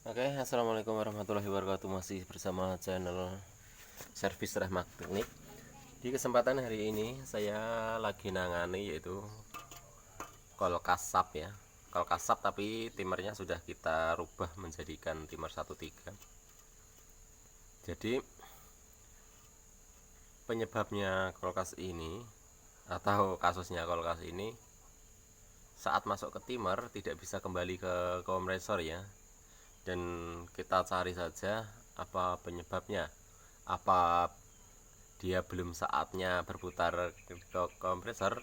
Oke, assalamualaikum warahmatullahi wabarakatuh. Masih bersama channel Servis Rahmat Teknik. Di kesempatan hari ini saya lagi nangani yaitu kulkas sap ya. Kulkas sap tapi timernya sudah kita rubah menjadikan timer 13. Jadi penyebabnya kulkas ini atau kasusnya kulkas ini saat masuk ke timer tidak bisa kembali ke kompresor ya. Dan kita cari saja apa penyebabnya, apa dia belum saatnya berputar ke kompresor.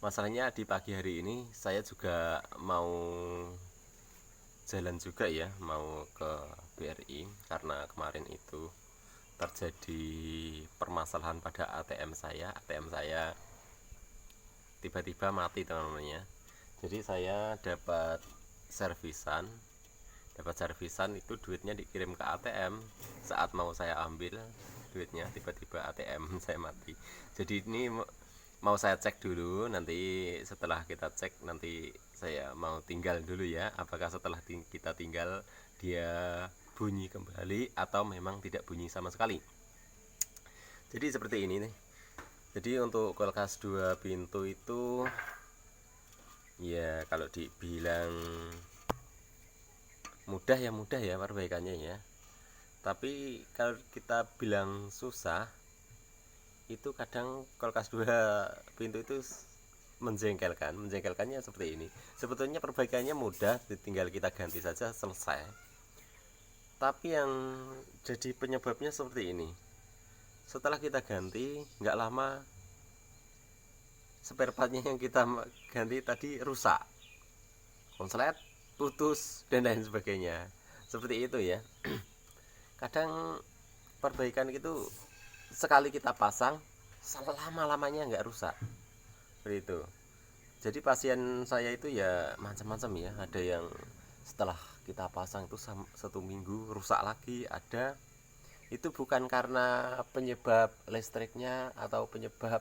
Masalahnya di pagi hari ini saya juga mau jalan juga ya, mau ke BRI karena kemarin itu terjadi permasalahan pada ATM saya tiba-tiba mati teman-temannya. Jadi saya dapat servisan itu duitnya dikirim ke ATM. Saat mau saya ambil duitnya tiba-tiba ATM saya mati. Jadi ini mau saya cek dulu, nanti setelah kita cek nanti saya mau tinggal dulu ya, apakah setelah kita tinggal dia bunyi kembali atau memang tidak bunyi sama sekali. Jadi seperti ini nih. Jadi untuk kulkas 2 pintu itu ya kalau dibilang mudah ya perbaikannya ya. Tapi kalau kita bilang susah, itu kadang kulkas 2 pintu itu menjengkelkannya seperti ini. Sebetulnya perbaikannya mudah, tinggal kita ganti saja selesai. Tapi yang jadi penyebabnya seperti ini. Setelah kita ganti, nggak lama spare partnya yang kita ganti tadi rusak, konslet, putus, dan lain sebagainya. Seperti itu ya. Kadang perbaikan itu sekali kita pasang selama-lamanya nggak rusak seperti itu. Jadi pasien saya itu ya macam-macam ya, ada yang setelah kita pasang itu 1 minggu rusak lagi, ada itu bukan karena penyebab listriknya atau penyebab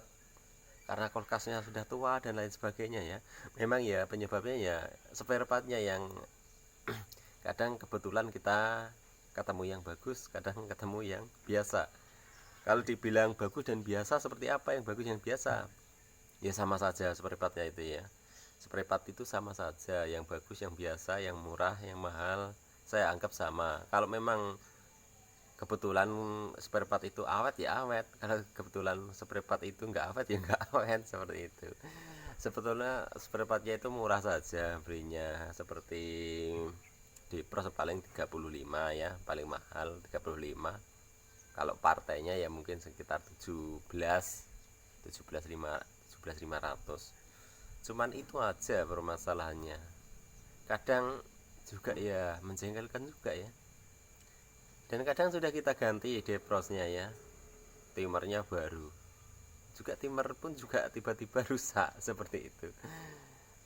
karena kulkasnya sudah tua dan lain sebagainya ya. Memang ya penyebabnya ya spare partnya yang kadang kebetulan kita ketemu yang bagus, kadang ketemu yang biasa. Kalau dibilang bagus dan biasa, seperti apa yang bagus yang biasa? Ya sama saja spare partnya itu ya. Spare part itu sama saja, yang bagus, yang biasa, yang murah, yang mahal, saya anggap sama. Kalau memang kebetulan spare part itu awet ya awet, kalau kebetulan spare part itu nggak awet ya nggak awet, seperti itu. Sebetulnya spare partnya itu murah saja belinya, seperti di pros paling 35 ya, paling mahal 35. Kalau partainya ya mungkin sekitar 17.500. Cuman itu aja permasalahannya. Kadang juga ya menjengkelkan juga ya. Dan kadang sudah kita ganti deprosnya ya, timernya baru, juga timer pun juga tiba-tiba rusak seperti itu.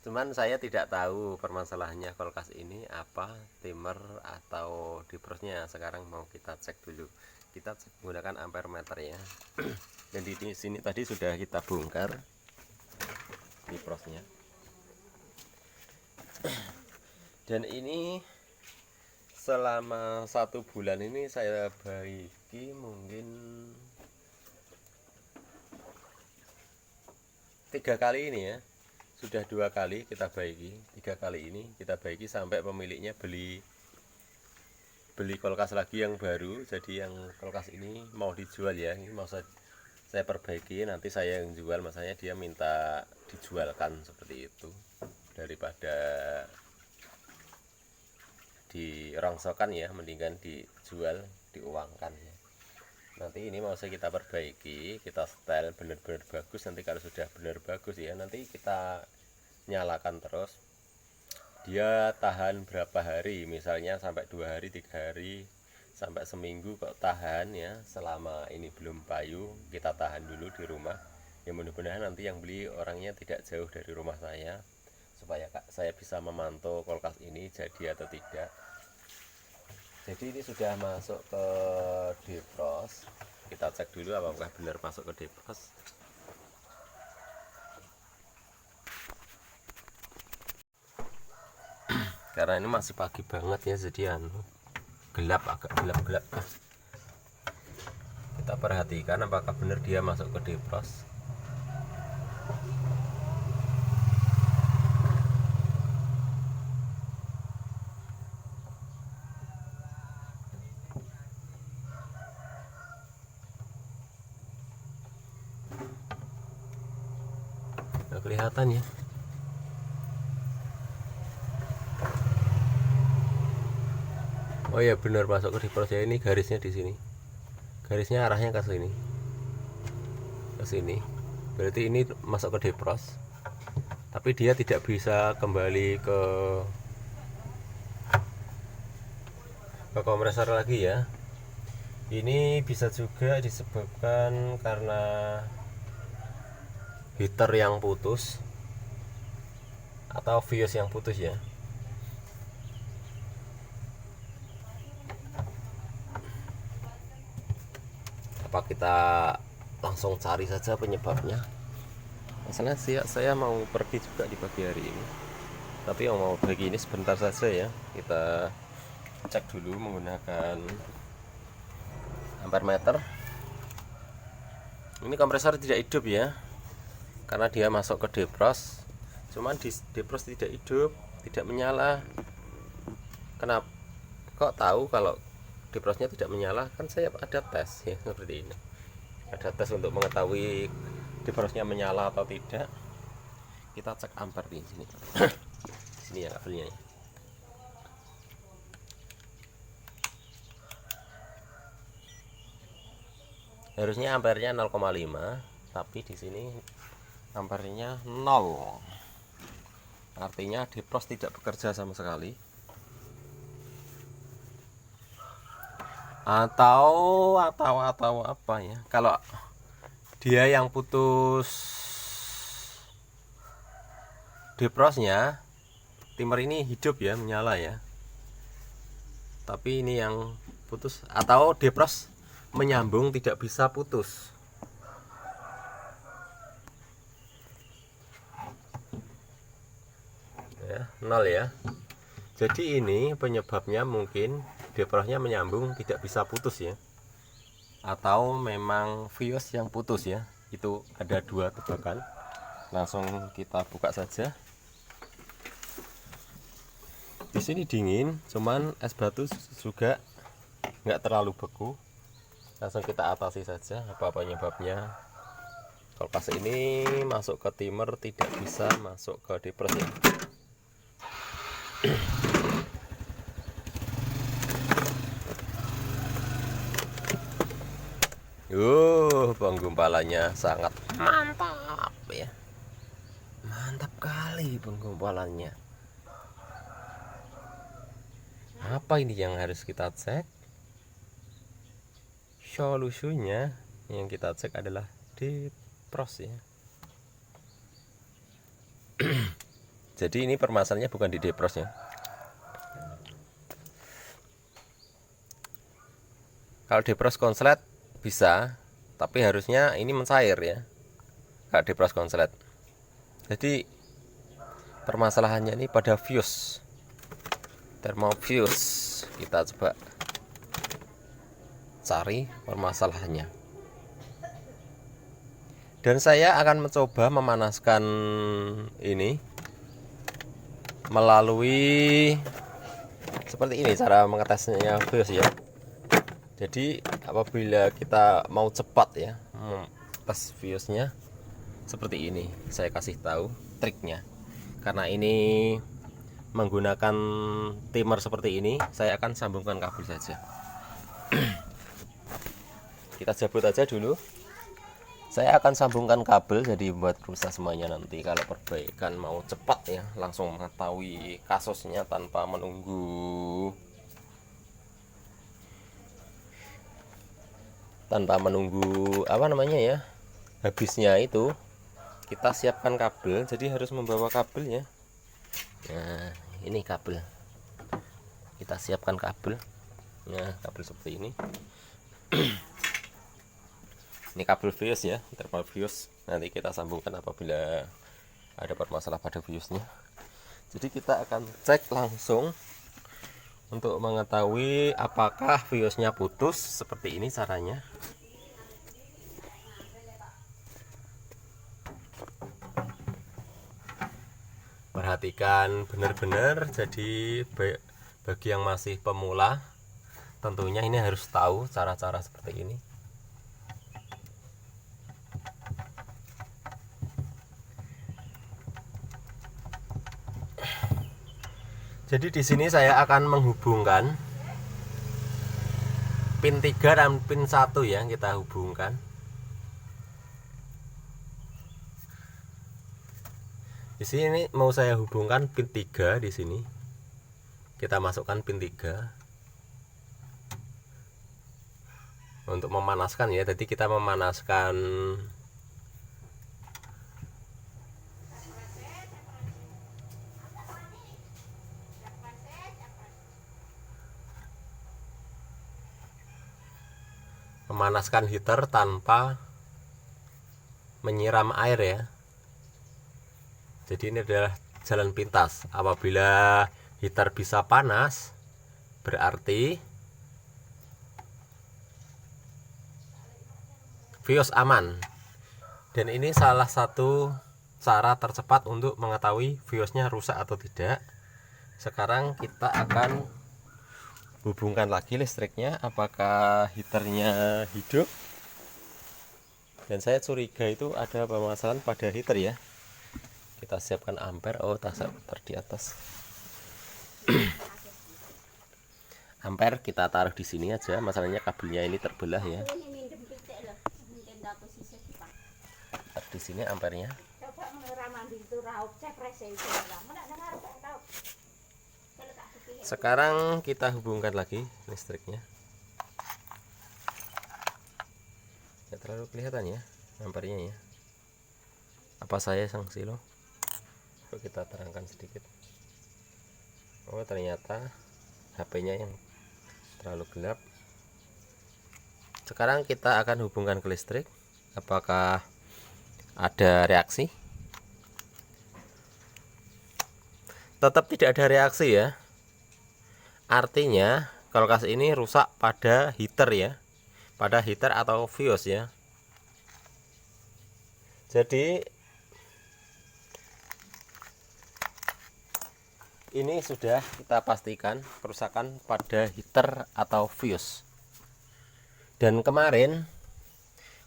Cuman saya tidak tahu permasalahannya kulkas ini apa, timer atau deprosnya. Sekarang mau kita cek dulu. Kita cek menggunakan ampere meter ya. Dan di sini tadi sudah kita bongkar deprosnya. Dan ini selama 1 bulan ini saya baiki mungkin 3 kali ini ya. Sudah 2 kali kita baiki, 3 kali ini kita baiki sampai pemiliknya beli kulkas lagi yang baru. Jadi yang kulkas ini mau dijual ya, ini mau saya perbaiki, nanti saya yang jual. Masanya dia minta dijualkan seperti itu daripada dirongsokan ya, mendingan dijual, diuangkan ya. Nanti ini mau kita perbaiki, kita setel benar-benar bagus. Nanti kalau sudah benar bagus ya, nanti kita nyalakan terus. Dia tahan berapa hari, misalnya sampai 2 hari, 3 hari, sampai seminggu kok tahan ya. Selama ini belum payu, kita tahan dulu di rumah ya. Mudah-mudahan nanti yang beli orangnya tidak jauh dari rumah saya, supaya saya bisa memantau kulkas ini jadi atau tidak. Jadi ini sudah masuk ke defrost. Kita cek dulu apakah benar masuk ke defrost. karena ini masih pagi banget ya, jadi gelap, agak gelap-gelap. Kita perhatikan apakah benar dia masuk ke defrost. Nggak kelihatan ya. Oh ya, benar masuk ke defrost ya. Ini garisnya di sini, garisnya arahnya ke sini, berarti ini masuk ke defrost, tapi dia tidak bisa kembali ke kompresor lagi ya. Ini bisa juga disebabkan karena heater yang putus atau fuse yang putus ya. Apa kita langsung cari saja penyebabnya? Masalahnya saya mau pergi juga di pagi hari ini, tapi yang mau pergi ini sebentar saja ya. Kita cek dulu menggunakan ampere meter. Ini kompresor tidak hidup ya, karena dia masuk ke defrost. Cuman di defrost tidak hidup, tidak menyala. Kenapa? Kok tahu kalau defrostnya tidak menyala? Kan saya ada tes ya, seperti ini. Ada tes untuk mengetahui defrostnya menyala atau tidak. Kita cek ampere di sini. Di sini ya kabelnya ya. Harusnya ampernya 0,5, tapi di sini ampernya 0. Artinya defrost tidak bekerja sama sekali. Atau apa ya? Kalau dia yang putus defrostnya, timer ini hidup ya, menyala ya. Tapi ini yang putus, atau defrost menyambung tidak bisa putus. Ya, 0 ya. Jadi ini penyebabnya mungkin defrostnya menyambung tidak bisa putus ya, atau memang fuse yang putus ya. Itu ada dua tebakan. Langsung kita buka saja. Di sini dingin, cuman es batu juga nggak terlalu beku. Langsung kita atasi saja apa penyebabnya. Kulkas ini masuk ke timer, tidak bisa masuk ke defrost ya. Penggumpalannya sangat mantap ya. Mantap kali penggumpalannya. Apa ini yang harus kita cek? Solusinya yang kita cek adalah defrost ya. Jadi ini permasalahannya bukan di defrost ya. Kalau defrost konslet bisa, tapi harusnya ini mencair ya, nggak defrost konslet. Jadi permasalahannya ini pada fuse, thermofuse. Kita coba cari permasalahannya. Dan saya akan mencoba memanaskan ini melalui seperti ini cara mengetesnya fuse ya. Jadi apabila kita mau cepat ya tes fuse-nya, seperti ini saya kasih tahu triknya. Karena ini menggunakan timer seperti ini, saya akan sambungkan kabel saja. Kita jabut aja dulu. Saya akan sambungkan kabel, jadi buat rusak semuanya nanti. Kalau perbaikan mau cepat ya, langsung mengetahui kasusnya tanpa menunggu apa namanya ya, habisnya itu. Kita siapkan kabel, jadi harus membawa kabel ya. Nah ini kabel, kita siapkan kabel. Nah kabel seperti ini. Ini kabel fuse ya, thermal fuse. Nanti kita sambungkan apabila ada permasalahan pada fuse nya. Jadi kita akan cek langsung untuk mengetahui apakah fuse-nya putus. Seperti ini caranya. Perhatikan benar-benar. Jadi bagi yang masih pemula, tentunya ini harus tahu cara-cara seperti ini. Jadi di sini saya akan menghubungkan pin 3 dan pin 1 ya, kita hubungkan. Di sini mau saya hubungkan pin 3 di sini. Kita masukkan pin 3 untuk memanaskan ya. Jadi kita memanaskan heater tanpa menyiram air ya. Jadi ini adalah jalan pintas. Apabila heater bisa panas, berarti fuse aman. Dan ini salah satu cara tercepat untuk mengetahui fuse-nya rusak atau tidak. Sekarang kita akan hubungkan lagi listriknya, apakah heaternya hidup. Dan saya curiga itu ada permasalahan pada heater ya. Kita siapkan ampere. Oh, taruh di atas. Ampere kita taruh di sini aja. Masalahnya kabelnya ini terbelah ya. Di sini ampernya. Sekarang kita hubungkan lagi listriknya. Tidak terlalu kelihatan ya ampernya ya. Apa saya sanksi loh? Coba kita terangkan sedikit. Oh, ternyata HP-nya yang terlalu gelap. Sekarang kita akan hubungkan ke listrik. Apakah ada reaksi? Tetap tidak ada reaksi ya. Artinya kulkas ini rusak pada heater ya, pada heater atau fuse ya. Jadi ini sudah kita pastikan kerusakan pada heater atau fuse. Dan kemarin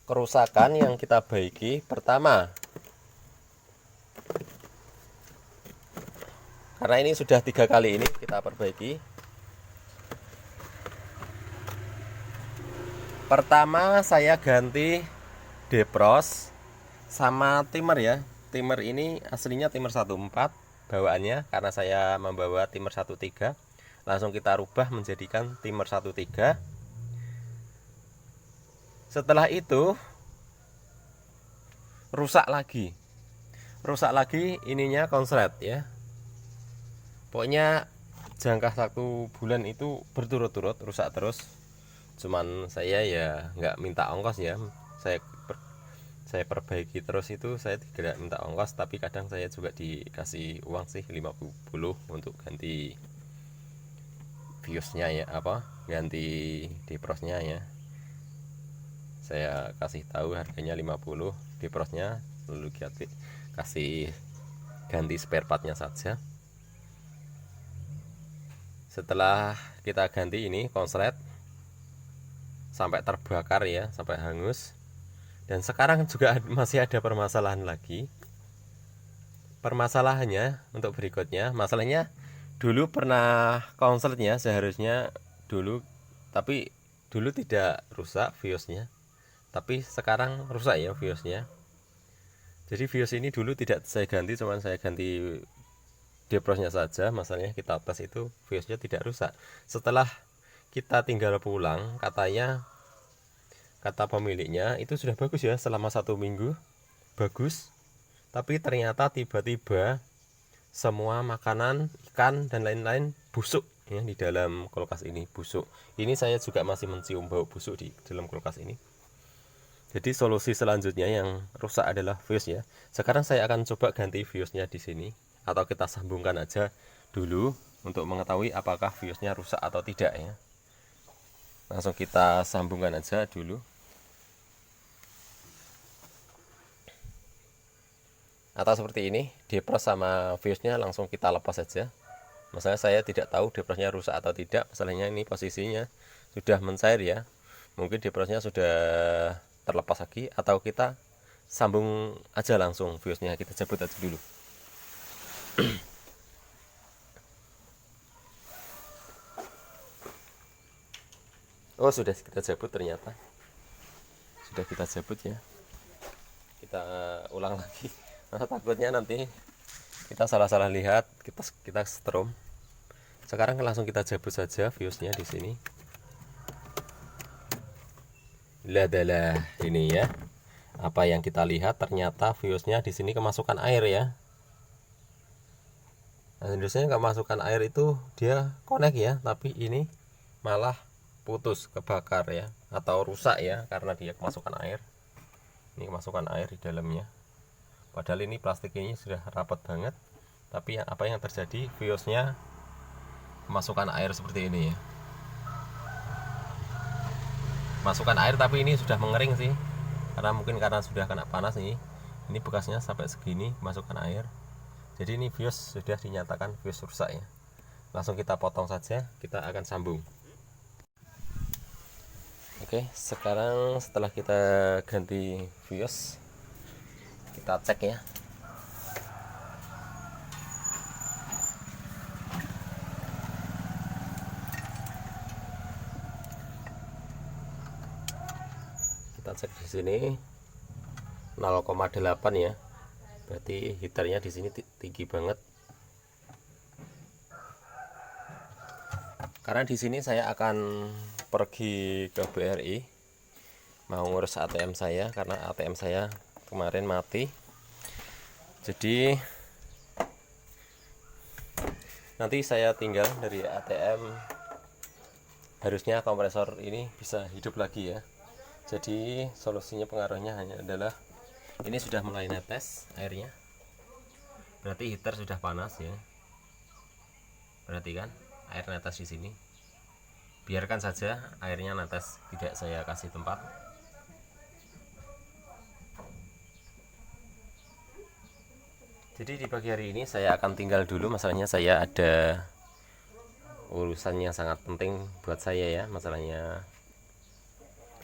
kerusakan yang kita baiki pertama, karena ini sudah 3 kali ini kita perbaiki. Pertama saya ganti defrost sama timer ya. Timer ini aslinya timer 14 bawaannya, karena saya membawa timer 13. Langsung kita rubah menjadikan timer 13. Setelah itu rusak lagi ininya konslet ya. Pokoknya jangka 1 bulan itu berturut-turut rusak terus. Cuman saya ya nggak minta ongkos ya, saya perbaiki terus, itu saya tidak minta ongkos, tapi kadang saya juga dikasih uang sih 50 untuk ganti fuse-nya ya, ganti defrostnya ya. Saya kasih tahu harganya 50 defrostnya, lalu kasih ganti spare partnya saja. Setelah kita ganti ini konslet sampai terbakar ya, sampai hangus. Dan sekarang juga masih ada permasalahan lagi. Permasalahannya untuk berikutnya, masalahnya dulu pernah konsletnya seharusnya tapi dulu tidak rusak fuse-nya, tapi sekarang rusak ya fuse-nya. Jadi fuse ini dulu tidak saya ganti, cuman saya ganti defrostnya saja. Masalahnya kita tes itu fuse-nya tidak rusak. Setelah kita tinggal pulang, kata pemiliknya itu sudah bagus ya, selama 1 minggu bagus. Tapi ternyata tiba-tiba semua makanan, ikan dan lain-lain busuk ya di dalam kulkas ini, busuk. Ini saya juga masih mencium bau busuk di dalam kulkas ini. Jadi solusi selanjutnya yang rusak adalah fuse ya. Sekarang saya akan coba ganti fuse-nya di sini. atau kita sambungkan aja dulu untuk mengetahui apakah fuse-nya rusak atau tidak ya. Langsung kita sambungkan aja dulu. Atau seperti ini, depros sama fuse-nya langsung kita lepas saja. Masalahnya saya tidak tahu deprosnya rusak atau tidak. Masalahnya ini posisinya sudah mencair ya. Mungkin deprosnya sudah terlepas lagi, atau kita sambung aja langsung fuse-nya, kita cabut aja dulu. Oh, sudah kita cabut ternyata. Sudah kita cabut ya. Kita ulang lagi. Nah, takutnya nanti kita salah-salah lihat, kita strom. Sekarang langsung kita cabut saja fuse-nya di sini. Adalah ini ya. Apa yang kita lihat ternyata fuse-nya di sini kemasukan air ya. Nah, biasanya kemasukan air itu dia connect ya, tapi ini malah putus, kebakar ya, atau rusak ya karena dia kemasukan air. Ini kemasukan air di dalamnya. Padahal ini plastik ini sudah rapat banget, tapi apa yang terjadi, fuse-nya masukkan air seperti ini ya. Masukkan air tapi ini sudah mengering sih, karena mungkin karena sudah kena panas nih. Ini bekasnya sampai segini masukkan air. Jadi ini fuse sudah dinyatakan fuse rusak ya. Langsung kita potong saja, kita akan sambung. Oke, sekarang setelah kita ganti fuse, kita cek ya. Kita cek di sini 0,8 ya. Berarti heaternya di sini tinggi banget. Karena di sini saya akan pergi ke BRI mau ngurus ATM saya, karena ATM saya kemarin mati. Jadi nanti saya tinggal dari ATM, harusnya kompresor ini bisa hidup lagi ya. Jadi solusinya, pengaruhnya hanya adalah ini sudah mulai netes airnya, berarti heater sudah panas ya. Berarti kan air netes di sini. Biarkan saja airnya netes, tidak saya kasih tempat. Jadi di pagi hari ini saya akan tinggal dulu, masalahnya saya ada urusannya sangat penting buat saya ya. Masalahnya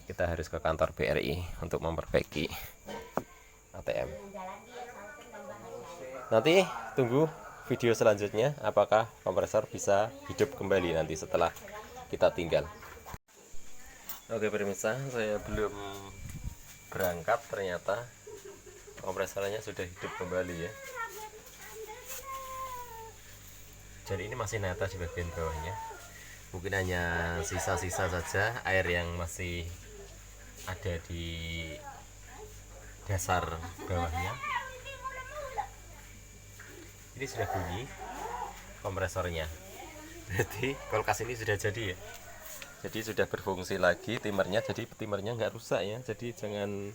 kita harus ke kantor BRI untuk memperbaiki ATM. Nanti tunggu video selanjutnya, apakah kompresor bisa hidup kembali nanti setelah kita tinggal. Oke pemirsa, saya belum berangkat, ternyata kompresornya sudah hidup kembali ya. Jadi ini masih netes di bagian bawahnya, mungkin hanya sisa-sisa saja air yang masih ada di dasar bawahnya. Ini sudah bunyi kompresornya, berarti kulkas ini sudah jadi ya. Jadi sudah berfungsi lagi timernya, jadi timernya nggak rusak ya. Jadi jangan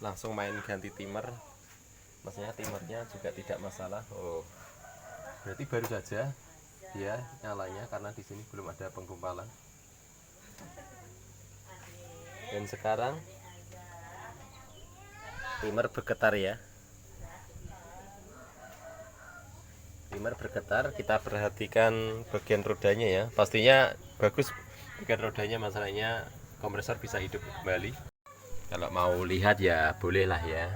langsung main ganti timer, maksudnya timernya juga tidak masalah. Oh, berarti baru saja dia nyalanya karena di sini belum ada penggumpalan. Dan sekarang timer bergetar ya. Timer bergetar, kita perhatikan bagian rodanya ya. Pastinya bagus bagian rodanya, masalahnya kompresor bisa hidup kembali. Kalau mau lihat ya bolehlah ya.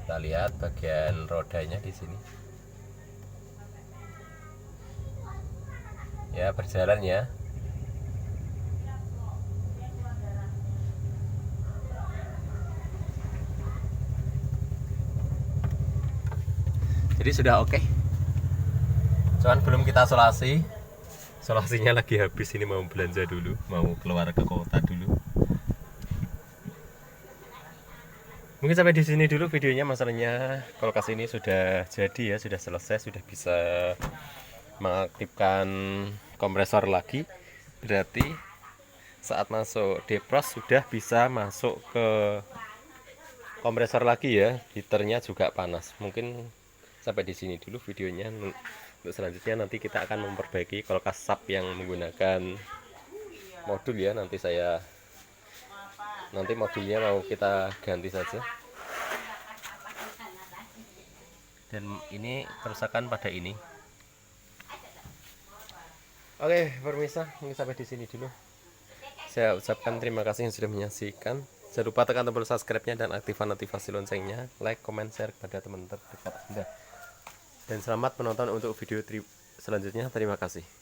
Kita lihat bagian rodanya di sini. Ya, berjalan ya. Jadi sudah oke. Cuman belum kita solasi. Solasinya lagi habis, ini mau belanja dulu, mau keluar ke kota dulu. Mungkin sampai di sini dulu videonya, masalahnya kulkas ini sudah jadi ya, sudah selesai, sudah bisa mengaktifkan kompresor lagi. Berarti saat masuk defrost sudah bisa masuk ke kompresor lagi ya. Heaternya juga panas. Mungkin sampai di sini dulu videonya. Untuk selanjutnya nanti kita akan memperbaiki kulkas SAP yang menggunakan modul ya. Nanti modulnya mau kita ganti saja. Dan ini kerusakan pada ini. Oke, pemirsa, mungkin sampai di sini dulu. Saya ucapkan terima kasih yang sudah menyaksikan. Jangan lupa tekan tombol subscribe-nya dan aktifkan notifikasi loncengnya. Like, comment, share kepada teman terdekat Anda. Dan selamat menonton untuk video selanjutnya. Terima kasih.